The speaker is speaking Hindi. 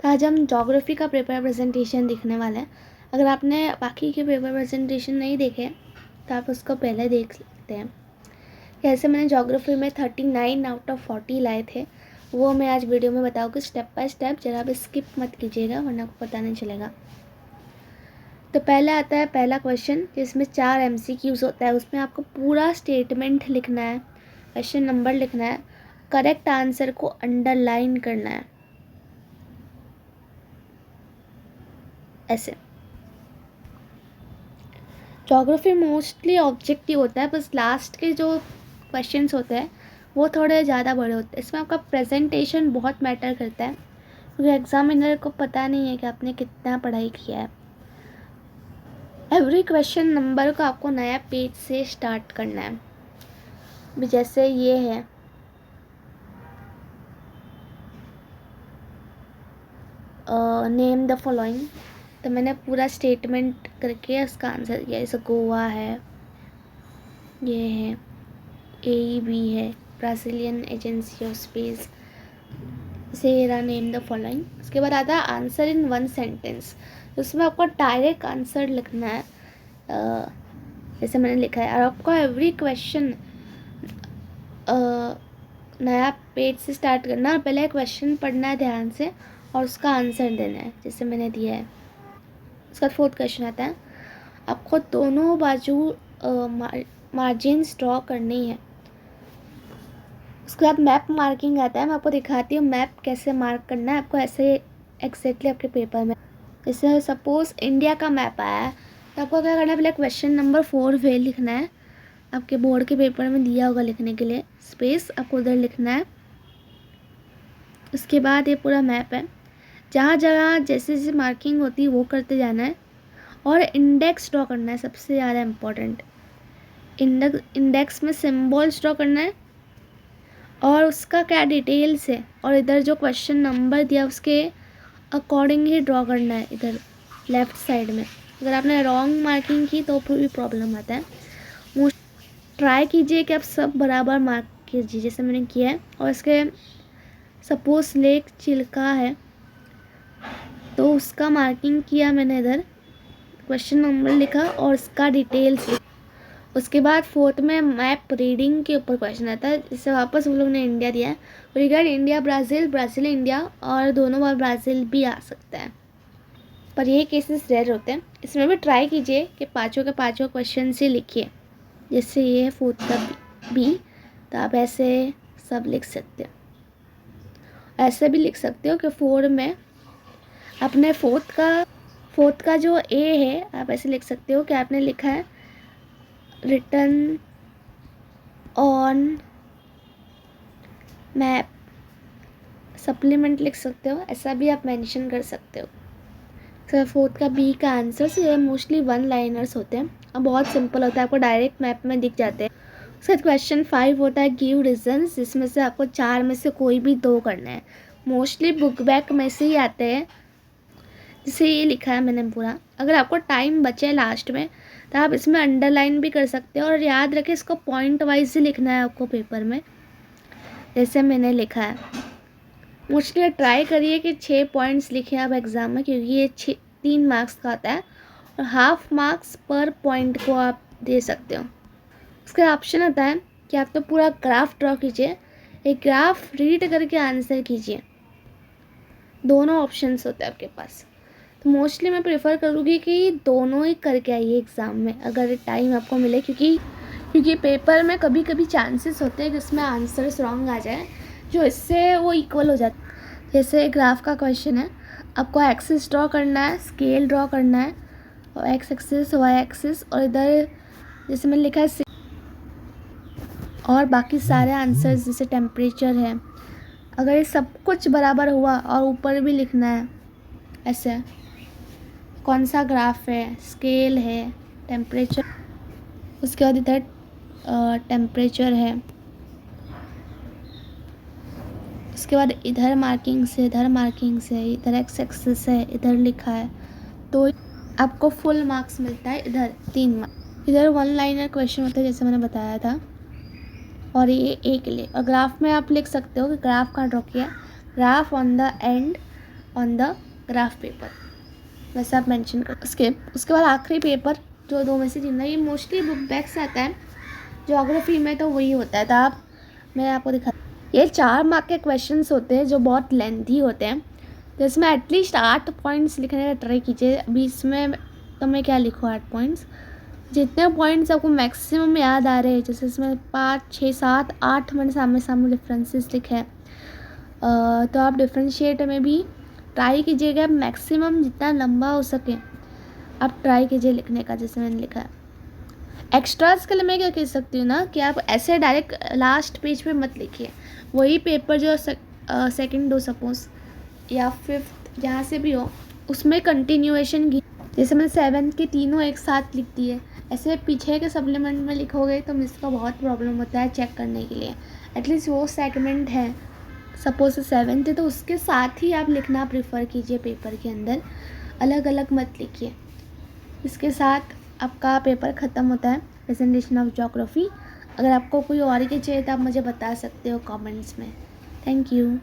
तो आज हम ज्योग्राफी का पेपर प्रेजेंटेशन देखने वाले हैं। अगर आपने बाकी के पेपर प्रेजेंटेशन नहीं देखे तो आप उसको पहले देख सकते हैं। कैसे मैंने ज्योग्राफी में 39 आउट ऑफ 40 लाए थे, वो मैं आज वीडियो में बताऊँगी स्टेप बाय स्टेप। जरा भी स्किप मत कीजिएगा वरना आपको पता नहीं चलेगा। तो पहले आता है पहला क्वेश्चन, जिसमें 4 MCQs होता है। उसमें आपको पूरा स्टेटमेंट लिखना है, क्वेश्चन नंबर लिखना है, करेक्ट आंसर को अंडरलाइन करना है, ऐसे। ज्योग्राफी मोस्टली ऑब्जेक्टिव होता है, बस लास्ट के जो क्वेश्चंस होते हैं वो थोड़े ज़्यादा बड़े होते हैं। इसमें आपका प्रेजेंटेशन बहुत मैटर करता है, क्योंकि एग्जामिनर को पता नहीं है कि आपने कितना पढ़ाई किया है। एवरी क्वेश्चन नंबर को आपको नया पेज से स्टार्ट करना है। जैसे ये है, नेम द फॉलोइंग, तो मैंने पूरा स्टेटमेंट करके उसका आंसर दिया। जैसे गोवा है, ये है AEB है, ब्राज़ीलियन एजेंसी ऑफ स्पेस। से रहा नेम द फॉलोइंग। उसके बाद आता है आंसर इन 1 सेंटेंस। उसमें आपको डायरेक्ट आंसर लिखना है, जैसे मैंने लिखा है। और आपको एवरी क्वेश्चन नया पेज से स्टार्ट करना, और पहले क्वेश्चन पढ़ना है ध्यान से और उसका आंसर देना है, जैसे मैंने दिया है। उसका 4th क्वेश्चन आता है, आपको दोनों बाजू मार्जिन्स ड्रॉ करनी है। उसके बाद मैप मार्किंग आता है। मैं आपको दिखाती हूँ मैप कैसे मार्क करना है आपको, ऐसे एग्जैक्टली आपके पेपर में। जैसे सपोज इंडिया का मैप आया है, तो आपको क्या करना है, पहले क्वेश्चन नंबर 4 पे लिखना है। आपके बोर्ड के पेपर में दिया होगा लिखने के लिए स्पेस, आपको उधर लिखना है। उसके बाद ये पूरा मैप है, जहाँ जहाँ जैसे जैसे मार्किंग होती है वो करते जाना है। और इंडेक्स ड्रॉ करना है, सबसे ज़्यादा इम्पोर्टेंट। इंडेक्स में सिम्बॉल्स ड्रॉ करना है और उसका क्या डिटेल्स है, और इधर जो क्वेश्चन नंबर दिया उसके अकॉर्डिंग ही ड्रॉ करना है इधर लेफ़्ट साइड में। अगर आपने रॉन्ग मार्किंग की तो भी प्रॉब्लम आता है। ट्राई कीजिए कि आप सब बराबर मार्क कीजिए, जैसे मैंने किया है। और इसके सपोज लेक चिल्का है, तो उसका मार्किंग किया मैंने इधर, क्वेश्चन नंबर लिखा और उसका डिटेल्स। उसके बाद 4th में मैप रीडिंग के ऊपर क्वेश्चन आता है, जिससे वापस वो लोग ने इंडिया दिया है। Regard India Brazil, Brazil India, और दोनों बार ब्राज़ील भी आ सकता है, पर ये केसेस रेयर होते हैं। इसमें भी ट्राई कीजिए कि पाँचों के पाँचों क्वेश्चन से लिखिए। जैसे ये है 4th का B, तो आप ऐसे सब लिख सकते हो। ऐसे भी लिख सकते हो कि 4 में अपने 4th का जो A है, आप ऐसे लिख सकते हो कि आपने लिखा है रिटन ऑन मैप, सप्लीमेंट लिख सकते हो, ऐसा भी आप मेंशन कर सकते हो। सर 4th का B का आंसर से मोस्टली 1 लाइनर्स होते हैं और बहुत सिंपल होता है, आपको डायरेक्ट मैप में दिख जाते हैं। उसके बाद क्वेश्चन 5 होता है गिव रीजंस, जिसमें से आपको 4 में से कोई भी 2 करना है। मोस्टली बुक बैक में से ही आते हैं, जिसे ये लिखा है मैंने पूरा। अगर आपको टाइम बचे लास्ट में तो आप इसमें अंडरलाइन भी कर सकते हो, और याद रखें इसको पॉइंट वाइज ही लिखना है आपको पेपर में, जैसे मैंने लिखा है। मोस्टली ट्राई करिए कि 6 पॉइंट्स लिखें आप एग्ज़ाम में, क्योंकि ये 3 मार्क्स का आता है और हाफ मार्क्स पर पॉइंट को आप दे सकते हो। उसका ऑप्शन आता है कि आप तो पूरा ग्राफ ड्रॉ कीजिए, एक ग्राफ रीड करके आंसर कीजिए। दोनों ऑप्शंस होते हैं आपके पास, तो मोस्टली मैं प्रेफर करूँगी कि दोनों ही करके आइए एग्ज़ाम में, अगर टाइम आपको मिले। क्योंकि पेपर में कभी कभी चांसेस होते हैं कि उसमें आंसर्स रॉन्ग आ जाए, जो इससे वो इक्वल हो जाता है। जैसे ग्राफ का क्वेश्चन है, आपको एक्सिस ड्रॉ करना है, स्केल ड्रॉ करना है, और एक्स एक्सिस, वाई एक्सिस, और इधर जैसे मैंने लिखा है, और बाकी सारे आंसर्स जैसे टेम्परेचर है। अगर ये सब कुछ बराबर हुआ और ऊपर भी लिखना है ऐसे, कौन सा ग्राफ है, स्केल है, टेम्परेचर, उसके बाद इधर टेम्परेचर है, उसके बाद इधर मार्किंग से, इधर मार्किंग से, इधर एक्स एक्सिस है, इधर लिखा है, तो आपको फुल मार्क्स मिलता है। इधर 3 मार्क्स। इधर 1 लाइनर क्वेश्चन होता है, जैसे मैंने बताया था, और ये एक ले। और ग्राफ में आप लिख सकते हो कि ग्राफ कहाँ ड्रॉ किया, graph on the end on the graph paper, वैसे आप मेंशन कर। उसके बाद आखिरी पेपर जो 2 में से चुनना, ये मोस्टली बुक बैक से आता है, ज्योग्राफी में तो वही होता है। तो मैं आपको दिखा, ये 4 मार्क के क्वेश्चंस होते हैं जो बहुत लेंथी होते हैं, तो इसमें एटलीस्ट 8 पॉइंट्स लिखने का ट्राई कीजिए। अभी इसमें तो मैं क्या लिखूँ 8 पॉइंट्स, जितने पॉइंट्स आपको मैक्सिमम याद आ रहे हैं, जैसे इसमें 5, 6, 7, 8 मैंने सामने डिफरेंसेस लिखे हैं, तो आप डिफ्रेंशिएट में भी ट्राई कीजिएगा मैक्सिमम जितना लंबा हो सके आप ट्राई कीजिए लिखने का, जैसे मैंने लिखा है। एक्स्ट्रास के लिए मैं क्या कह सकती हूँ ना, कि आप ऐसे डायरेक्ट लास्ट पेज पे मत लिखिए, वही पेपर जो सेकंड हो सपोज या 5th जहाँ से भी हो, उसमें कंटिन्यूएशन की, जैसे मैंने 7th की तीनों एक साथ लिख दी है, ऐसे पीछे के सप्लीमेंट में लिखोगे तो मिस का बहुत प्रॉब्लम होता है चेक करने के लिए। एटलीस्ट वो सेगमेंट है सपोज 7th है तो उसके साथ ही आप लिखना प्रेफर कीजिए पेपर के अंदर, अलग अलग मत लिखिए। इसके साथ आपका पेपर ख़त्म होता है प्रेजेंटेशन ऑफ ज्योग्राफी। अगर आपको कोई और ही चाहिए तो आप मुझे बता सकते हो कमेंट्स में। Thank you.